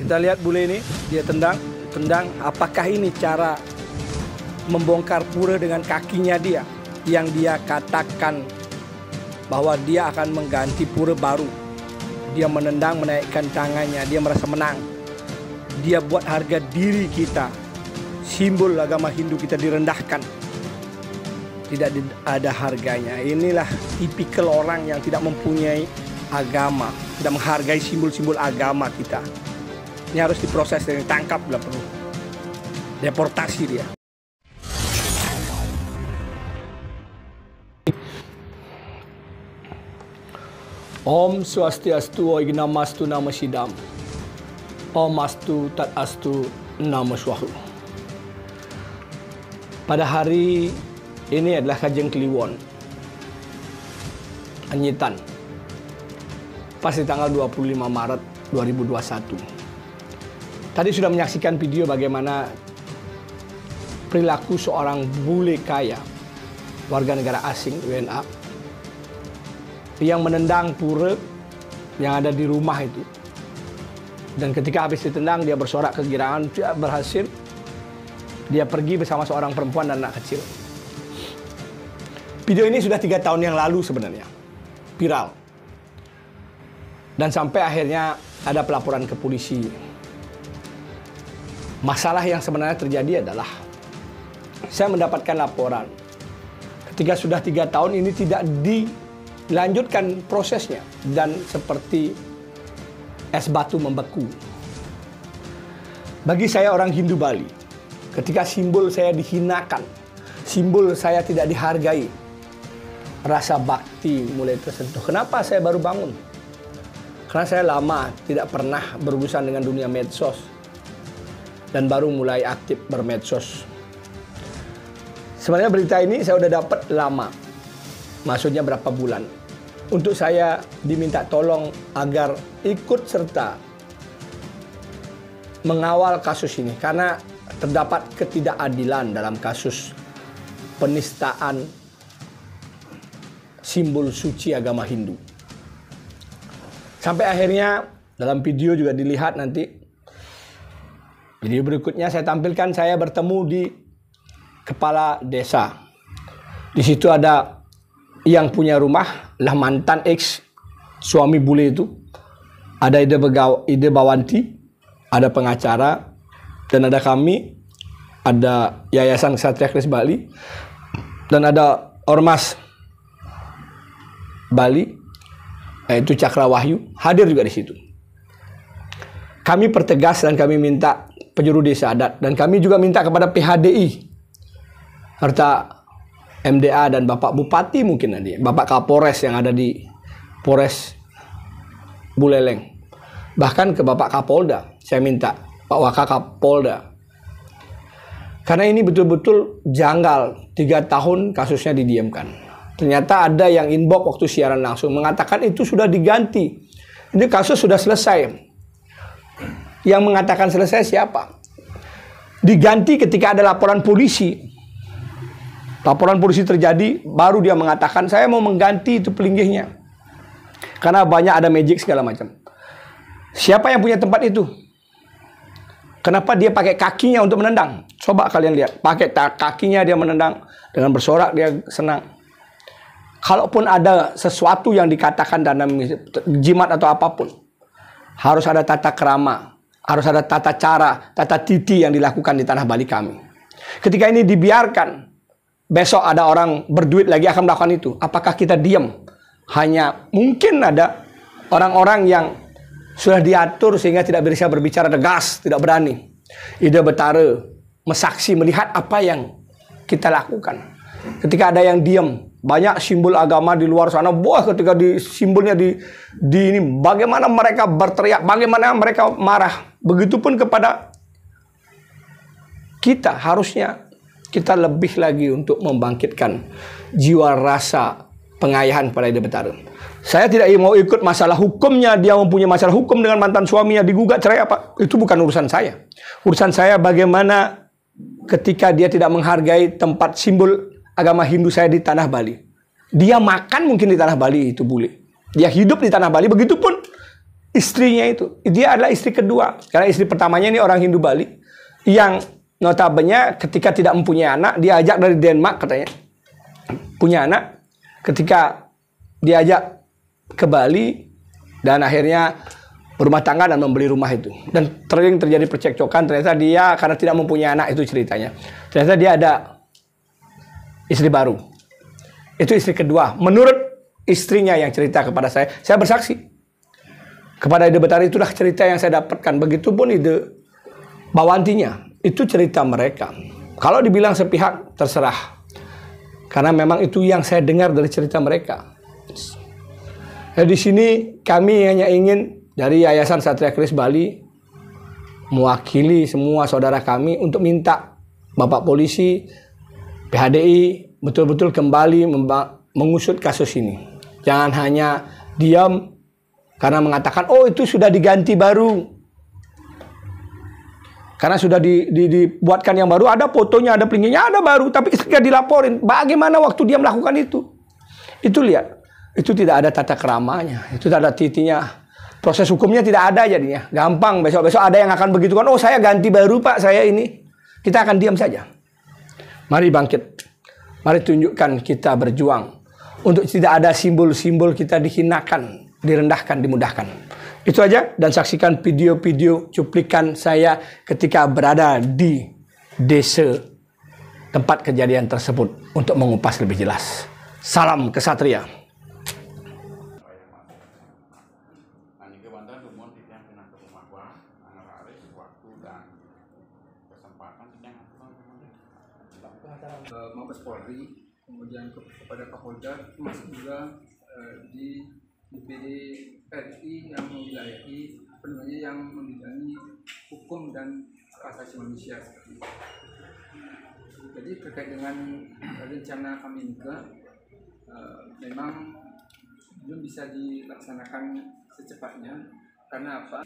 Kita lihat bule ini, dia tendang. Apakah ini cara membongkar pura dengan kakinya dia? Yang dia katakan bahwa dia akan mengganti pura baru. Dia menendang, menaikkan tangannya, dia merasa menang. Dia buat harga diri kita, simbol agama Hindu kita direndahkan. Tidak ada harganya. Inilah tipikal orang yang tidak mempunyai agama, tidak menghargai simbol-simbol agama kita. Ini harus diproses dan ditangkap bila perlu. Deportasi dia. Om Swastiastu Igi Namastu Nama Sidam. Om Astu Tat Astu Nama Swahu. Pada hari ini adalah Kajeng Kliwon Anyitan. Pasti tanggal 25 Maret 2021. Tadi sudah menyaksikan video bagaimana perilaku seorang bule kaya, warga negara asing WNA, yang menendang pura yang ada di rumah itu. Dan ketika habis ditendang, dia bersorak kegirangan, dia berhasil. Dia pergi bersama seorang perempuan dan anak kecil. Video ini sudah 3 tahun yang lalu sebenarnya, viral. Dan sampai akhirnya ada pelaporan ke polisi. Masalah yang sebenarnya terjadi adalah saya mendapatkan laporan ketika sudah 3 tahun ini tidak dilanjutkan prosesnya dan seperti es batu membeku. Bagi saya orang Hindu Bali, ketika simbol saya dihinakan, simbol saya tidak dihargai, rasa bakti mulai tersentuh. Kenapa saya baru bangun? Karena saya lama tidak pernah berurusan dengan dunia medsos dan baru mulai aktif bermedsos. Sebenarnya berita ini saya udah dapat lama, maksudnya berapa bulan. Untuk saya diminta tolong agar ikut serta mengawal kasus ini karena terdapat ketidakadilan dalam kasus penistaan simbol suci agama Hindu. Sampai akhirnya dalam video juga dilihat nanti. Video berikutnya saya tampilkan saya bertemu di kepala desa. Di situ ada yang punya rumah, lah mantan ex suami bule itu. Ada Ide Bawanti, ada pengacara, dan ada kami, ada Yayasan Ksatria Keris Bali, dan ada Ormas Bali, yaitu Cakra Wahyu, hadir juga di situ. Kami pertegas dan kami minta penjuru desa adat, dan kami juga minta kepada PHDI serta MDA dan Bapak Bupati mungkin nanti, Bapak Kapolres yang ada di Polres Buleleng, bahkan ke Bapak Kapolda saya minta, Pak Wakakapolda, karena ini betul-betul janggal. 3 tahun kasusnya didiamkan. Ternyata ada yang inbox waktu siaran langsung mengatakan itu sudah diganti, ini kasus sudah selesai. Yang mengatakan selesai siapa? Diganti ketika ada laporan polisi. Laporan polisi terjadi, baru dia mengatakan saya mau mengganti itu pelinggihnya. Karena banyak ada magic segala macam. Siapa yang punya tempat itu? Kenapa dia pakai kakinya untuk menendang? Coba kalian lihat, pakai kakinya dia menendang, dengan bersorak dia senang. Kalaupun ada sesuatu yang dikatakan dalam jimat atau apapun, harus ada tata krama. Harus ada tata cara, tata titi yang dilakukan di tanah Bali kami. Ketika ini dibiarkan, besok ada orang berduit lagi akan melakukan itu. Apakah kita diam? Hanya mungkin ada orang-orang yang sudah diatur sehingga tidak bisa berbicara tegas, tidak berani. Ide Betara mesaksi melihat apa yang kita lakukan. Ketika ada yang diam, banyak simbol agama di luar sana, ketika simbolnya di ini, bagaimana mereka berteriak, bagaimana mereka marah. Begitupun kepada kita, harusnya kita lebih lagi untuk membangkitkan jiwa rasa pengayahan pada Ide Betara. Saya tidak mau ikut masalah hukumnya, dia mempunyai masalah hukum dengan mantan suaminya, digugat cerai apa, itu bukan urusan saya. Urusan saya bagaimana ketika dia tidak menghargai tempat simbol agama Hindu saya di tanah Bali. Dia makan mungkin di tanah Bali itu bule. Dia hidup di tanah Bali, begitupun istrinya itu. Dia adalah istri kedua. Karena istri pertamanya ini orang Hindu Bali yang notabene ketika tidak mempunyai anak, diajak dari Denmark katanya. Punya anak, ketika diajak ke Bali dan akhirnya berumah tangga dan membeli rumah itu. Dan sering terjadi percekcokan, ternyata dia karena tidak mempunyai anak, itu ceritanya. Ternyata dia ada istri baru. Itu istri kedua. Menurut istrinya yang cerita kepada saya bersaksi. Kepada Ide Betari itulah cerita yang saya dapatkan. Begitupun Ide Bawantinya. Itu cerita mereka. Kalau dibilang sepihak, terserah. Karena memang itu yang saya dengar dari cerita mereka. Nah, di sini kami hanya ingin dari Yayasan Satria Keris Bali mewakili semua saudara kami untuk minta Bapak Polisi, PHDI betul-betul kembali mengusut kasus ini. Jangan hanya diam karena mengatakan, oh itu sudah diganti baru. Karena sudah dibuatkan yang baru, ada fotonya, ada pelingganya, ada baru. Tapi ketika dilaporin, bagaimana waktu dia melakukan itu? Itu lihat, itu tidak ada tata keramanya, itu tidak ada titinya. Proses hukumnya tidak ada jadinya. Gampang, besok-besok ada yang akan begitu kan, oh saya ganti baru Pak, saya ini. Kita akan diam saja. Mari bangkit. Mari tunjukkan kita berjuang. Untuk tidak ada simbol-simbol kita dihinakan, direndahkan, dimudahkan. Itu aja, dan saksikan video-video cuplikan saya ketika berada di desa tempat kejadian tersebut untuk mengupas lebih jelas. Salam kesatria. Mabes Polri, kemudian kepada Kapolda, termasuk juga di DPD RI yang membiayai yang membidangi hukum dan hak asasi manusia. Jadi terkait dengan rencana kami juga memang belum bisa dilaksanakan secepatnya karena apa?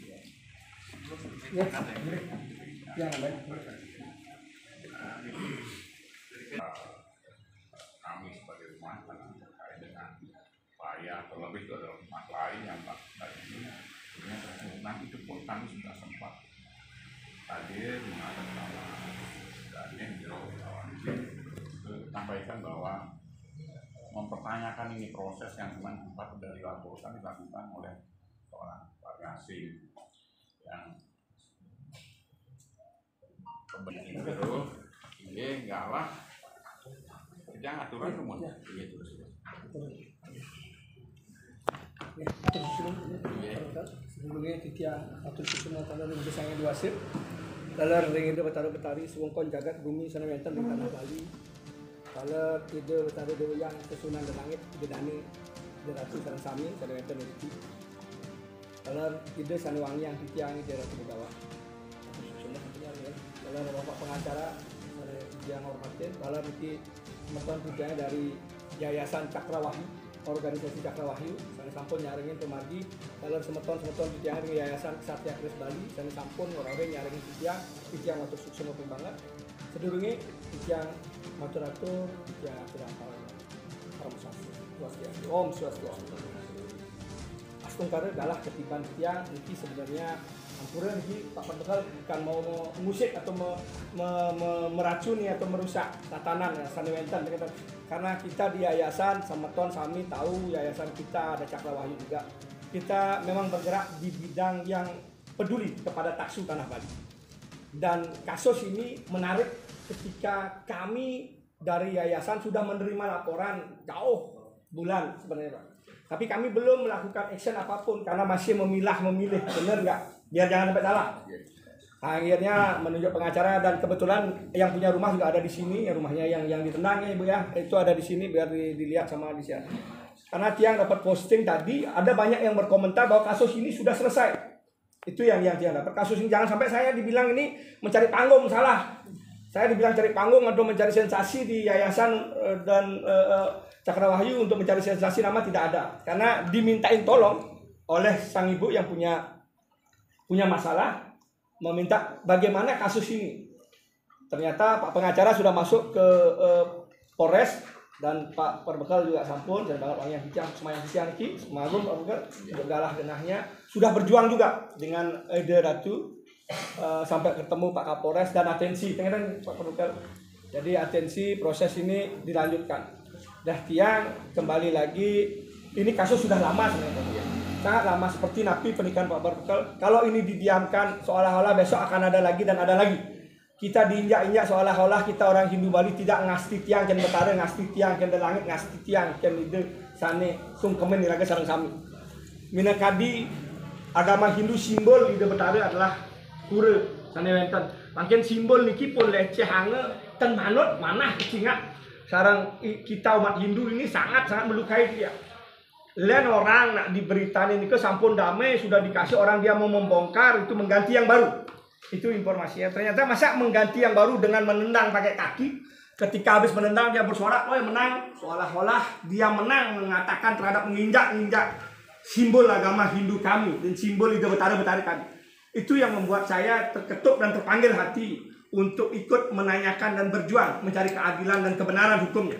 Kami sebagai rumah terkait dengan upaya terlebih dari rumah lain yang melakukan ini, nanti itu pun kami sudah sempat hadir mengadakan dan sampaikan bahwa mempertanyakan ini proses yang memang sempat dari laporan dilakukan oleh seorang warga asing yang kemudian itu ini enggak lah kerja aturan rumah gitu sebelumnya titia atur susun tanah dan desanya dua sip dalam ring itu betari sewongkon jagat bumi sana wenten di tanah Bali kalau ide betari doyang kesunan dan langit ide dani ide ratu dan sami sana wenten di kalau ide sanwangi yang titia ide ratu bawah susunnya ya kalau bapak pengacara yang hormatin kalau itu teman tujuannya dari Yayasan Cakrawahyu, organisasi Cakrawahyu, sana sampun nyaringin pemargi, kalau semeton tujuan dari Yayasan Satria Keris Bali, sana sampun orang-orang nyaringin tiang atau sukses maupun banget, sedurungi tiang maturatur, tiang sedang Om Swastiastu. Astung kare adalah ketiban tiang ini sebenarnya Ampura ini Pak Pendekal bukan mau mengusik atau meracuni atau merusak tatanan ya, sanewenten karena kita di yayasan Semeton Sami tahu yayasan kita ada Cakrawahyu juga. Kita memang bergerak di bidang yang peduli kepada taksu tanah Bali. Dan kasus ini menarik ketika kami dari yayasan sudah menerima laporan jauh bulan sebenarnya Pak. Tapi kami belum melakukan action apapun karena masih memilih, benar nggak? Biar jangan sampai salah. Akhirnya menunjuk pengacara dan kebetulan yang punya rumah juga ada di sini, rumahnya yang ditendang ya Ibu ya, itu ada di sini biar dilihat sama di sini. Karena tiang dapat posting tadi, ada banyak yang berkomentar bahwa kasus ini sudah selesai. Itu yang tiang dapat kasus ini, jangan sampai saya dibilang ini mencari panggung, salah. Saya dibilang cari panggung atau mencari sensasi di yayasan dan Cakrawahyu untuk mencari sensasi nama tidak ada. Karena dimintain tolong oleh sang ibu yang punya masalah, meminta bagaimana kasus ini. Ternyata Pak pengacara sudah masuk ke Polres dan Pak Perbekal juga sampun dan banget orang yang hijau semayang siang iki semalam Pak Bekal untuk galah denahnya sudah berjuang juga dengan Ede Ratu sampai ketemu Pak Kapolres dan atensi dengan Pak Perukal. Jadi atensi proses ini dilanjutkan. Dah tiang kembali lagi, ini kasus sudah lama sebenarnya, sangat lama, seperti napi pernikahan Pak Perukal. Kalau ini didiamkan seolah-olah besok akan ada lagi dan ada lagi. Kita diinjak-injak seolah-olah kita orang Hindu Bali tidak ngasti tiang ken betara, ngasti tiang ken langit, ngasti tiang ken ide sane sungkemen iraga sareng sami. Minakadi agama Hindu simbol ide betara adalah pura sane wenten. Mangken simbol niki pun leceh hange ten manut manah kecingat. Sarang kita umat Hindu ini sangat-sangat melukai dia. Lain orang nak diberitain ini ke sampun damai sudah dikasih orang dia mau membongkar itu mengganti yang baru. Itu informasinya. Ternyata masa mengganti yang baru dengan menendang pakai kaki. Ketika habis menendang dia bersorak, oh menang. Seolah-olah dia menang mengatakan terhadap menginjak-injak simbol agama Hindu kami dan simbol ide betara-betara kami. Itu yang membuat saya terketuk dan terpanggil hati untuk ikut menanyakan dan berjuang mencari keadilan dan kebenaran hukumnya.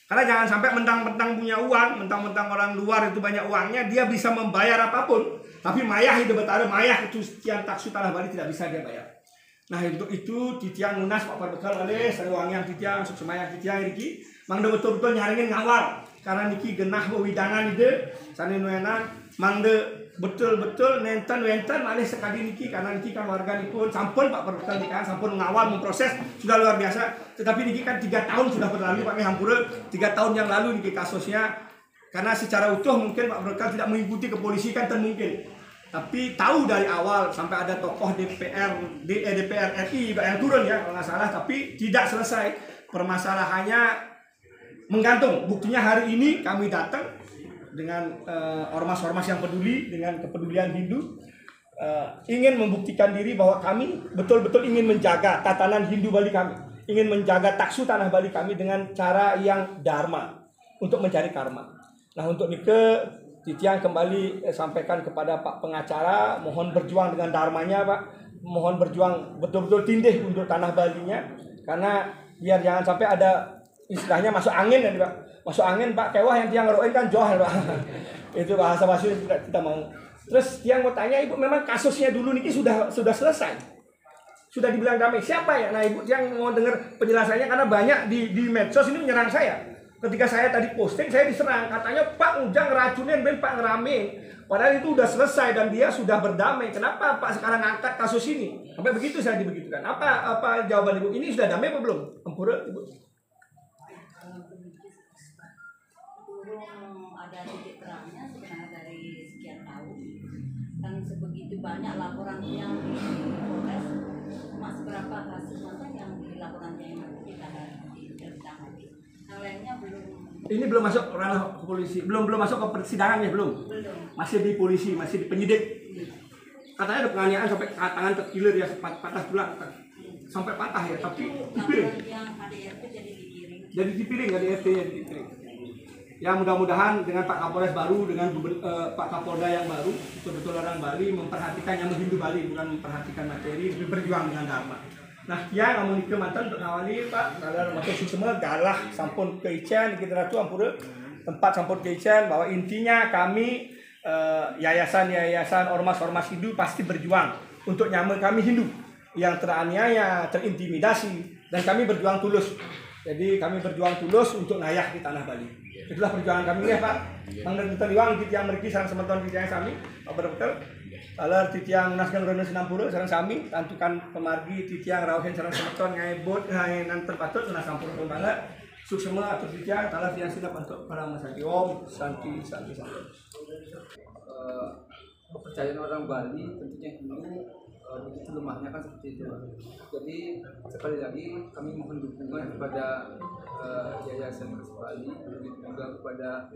Karena jangan sampai mentang-mentang punya uang, mentang-mentang orang luar itu banyak uangnya, dia bisa membayar apapun. Tapi mayah ide betara, mayah itu tiang taksu tanah Bali tidak bisa dia bayar. Nah untuk itu titiang lunas Pak Perbekal oleh seluang yang titiang, suksemayang titiang Riki, mangde betul-betul nyaringin ngawal. Karena niki genah wewidangan ide, sani nuenan, mangde betul-betul nenten malih sekali niki karena niki kan warga nipun sampun Pak Perbekal niki kan sampun ngawal memproses sudah luar biasa. Tetapi niki kan 3 tahun sudah berlalu Pak Hampura, 3 tahun yang lalu niki kasusnya karena secara utuh mungkin Pak Perbekal tidak mengikuti ke polisi kan mungkin. Tapi tahu dari awal sampai ada tokoh DPR RI yang turun ya kalau nggak salah, tapi tidak selesai permasalahannya menggantung. Buktinya hari ini kami datang dengan ormas-ormas yang peduli dengan kepedulian Hindu, ingin membuktikan diri bahwa kami betul-betul ingin menjaga tatanan Hindu Bali kami, ingin menjaga taksu tanah Bali kami dengan cara yang dharma untuk mencari karma. Nah untuk nike titiang kembali sampaikan kepada Pak pengacara, mohon berjuang dengan dharmanya Pak, mohon berjuang betul-betul tindih untuk tanah Balinya, karena biar jangan sampai ada istilahnya masuk angin ya Pak, masuk angin Pak, kewah yang tiang ngeroin kan johal Pak. Itu bahasa bahasa kita mau. Terus tiang mau tanya, Ibu memang kasusnya dulu niki sudah selesai, sudah dibilang damai, siapa ya? Nah Ibu yang mau dengar penjelasannya karena banyak di medsos ini menyerang saya. Ketika saya tadi posting, saya diserang. Katanya Pak Ujang ngeracunin, Ben Pak ngeramein. Padahal itu udah selesai dan dia sudah berdamai. Kenapa Pak sekarang angkat kasus ini? Sampai begitu saya dibegitukan. Apa jawaban Ibu? Ini sudah damai apa belum? Ampura Ibu. Belum ada titik terangnya sebenarnya dari sekian tahun. Dan sebegitu banyak laporan yang diproses, cuma seberapa kasus masa yang dilaporan yang kita ditangani. Yang lainnya belum. Ini belum masuk ranah polisi, belum masuk ke persidangan ya belum? Belum. Masih di polisi, masih di penyidik. Katanya ada penganiayaan sampai tangan terkilir ya, patah tulang, sampai patah ya, tapi dipiring. Yang ADRT jadi dipiring. Jadi dipiring, nggak di RT ya dipiring. Ya mudah-mudahan dengan Pak Kapolres baru, dengan Pak Kapolda yang baru, betul-betul orang Bali memperhatikan yang Hindu Bali, bukan memperhatikan materi, berjuang dengan dharma. Nah, ya namun itu mantan untuk ngawali Pak, kalau masuk semua galah sampun ke Icen, kita ratu ampura tempat sampun ke Icen, bahwa intinya kami yayasan-yayasan ormas-ormas Hindu pasti berjuang untuk nyama kami Hindu yang teraniaya, terintimidasi, dan kami berjuang tulus. Jadi kami berjuang tulus untuk nayak di tanah Bali. Itulah perjuangan kami ya Pak. Mangga taliwang titiang meriki sareng semeton titiang sami, Pak Betul. Alar titiang naskan rono sinampura sareng sami, tantukan pemargi titiang rawhen sareng semeton ngaebot nanten patut na sampura pembala. Suksema atau titiang talah tiang sila pantuk para masanti om santi. Kepercayaan orang Bali tentunya Hindu begitu lemahnya kan seperti itu. Jadi sekali lagi kami mohon dukungan kepada Yayasan Bali, begitu juga kepada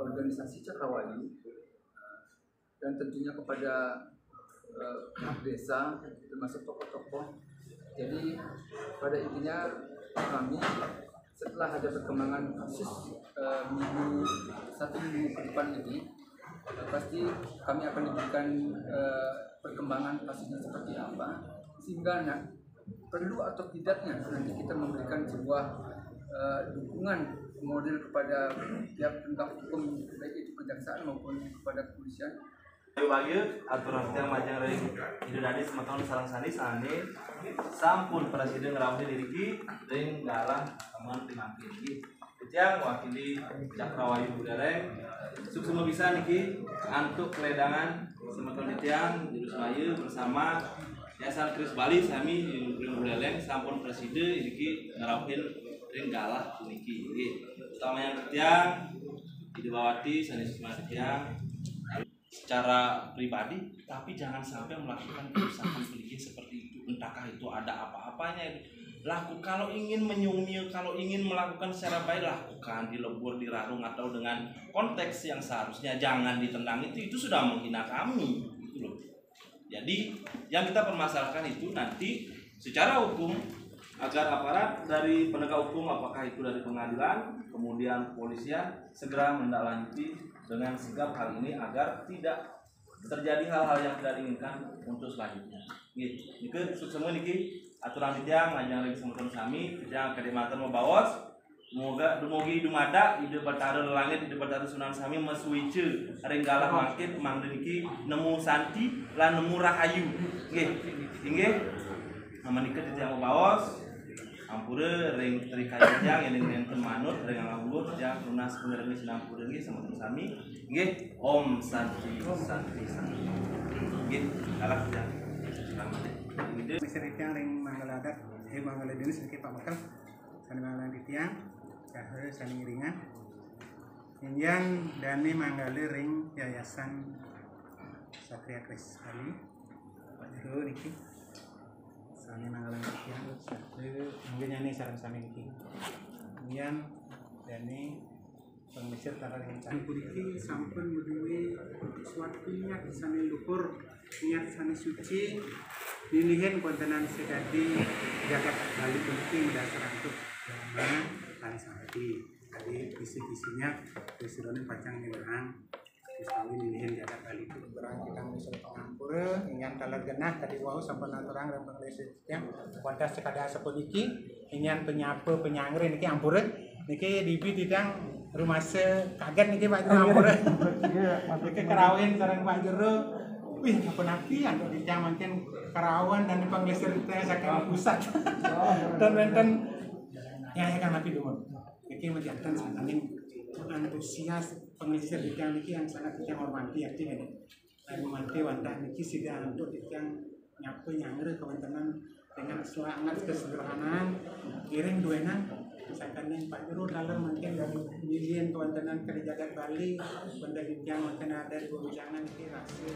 organisasi Cakrawali, dan tentunya kepada pihak desa termasuk tokoh-tokoh. Jadi pada intinya kami setelah ada perkembangan kasus satu minggu ke depan ini, pasti kami akan diberikan perkembangan kasusnya seperti apa, sehingga perlu atau tidaknya nanti kita memberikan sebuah dukungan model kepada pihak penegak hukum, baik itu kejaksaan maupun kepada kepolisian, Bayu aturan yang majang ring ide dadi semeton sarang sani sane sampun presiden ngrawuhi diriki ring galah teman timangkin iki yang wakili Cakrawayu Budareng suksema bisa niki antuk keledangan semeton titiang Jurus Bayu bersama Yayasan Kris Bali sami ring Budareng sampun presiden diriki ngrawuhin ring galah niki utama yang titiang Idewawati sanes titiang secara pribadi, tapi jangan sampai melakukan kerusakan pendidikan seperti itu. Entahkah itu ada apa-apanya. Laku kalau ingin menyumil, kalau ingin melakukan secara baik, lakukan dilebur, dirarung atau dengan konteks yang seharusnya jangan ditendang itu sudah menghina kami, gitu loh. Jadi yang kita permasalahkan itu nanti secara hukum agar aparat dari penegak hukum apakah itu dari pengadilan kemudian kepolisian segera menindaklanjuti dengan sigap hal ini agar tidak terjadi hal-hal yang tidak diinginkan untuk selanjutnya. Gitu. Semua niki aturan titiang ngajang lagi semeton sami titiang kadematan membawos semoga dumugi dumada ide batara langit ide batara sunan sami mesuice renggalah mangkit mang niki nemu santi lan nemu rahayu. Nggih. Inggih. Namanika titiang membawos ampura ring trikaya jang yang enten manut ring ngawur jang lunas benerni sinampura nggih sama sami nggih om santi santi santi nggih kalah jang selamat ide misalnya ring mangaladat mangaladene sedikit Pak Bakal sani mangalan titiang sahe sani ringan yang dane manggale ring Yayasan Satria Kris Bali Pak Jero niki sani mangalan titiang mungkin ini sarang sami niki kemudian dane pengmisir tara rencana puriki sampun meduwe suatu niat sani luhur niat sani suci nilihin kontenan sekadi jagat Bali puriki mendasar untuk dhamma lan samadhi tadi kisi-kisinya disironin pacang nilahang Gustawi nilihin jagat Bali itu berang kita menyusul pengampura ingin talar genah tadi wau sampun aturang dan penglesir yang pada sekadar sepuniki ingin penyapa penyangre niki ampura niki dibi tidang rumase kaget niki Pak Jero ampura niki kerawin sareng Pak Jero wih apa-apa untuk dijang mungkin karawan dan penglesir teh saking pusat dan wonten ya kan napi dulu niki menjantan saking antusias penglesir dijang niki yang sangat kita hormati artinya lain mati wantah niki sudah untuk dijang nyapu nyangre kewontenan dengan semangat kesederhanaan kiring duenan misalkan yang Pak Jero dalam mungkin dari milian kewontenan ke jagat Bali benda dijang mungkin ada 2 jangan niki hasil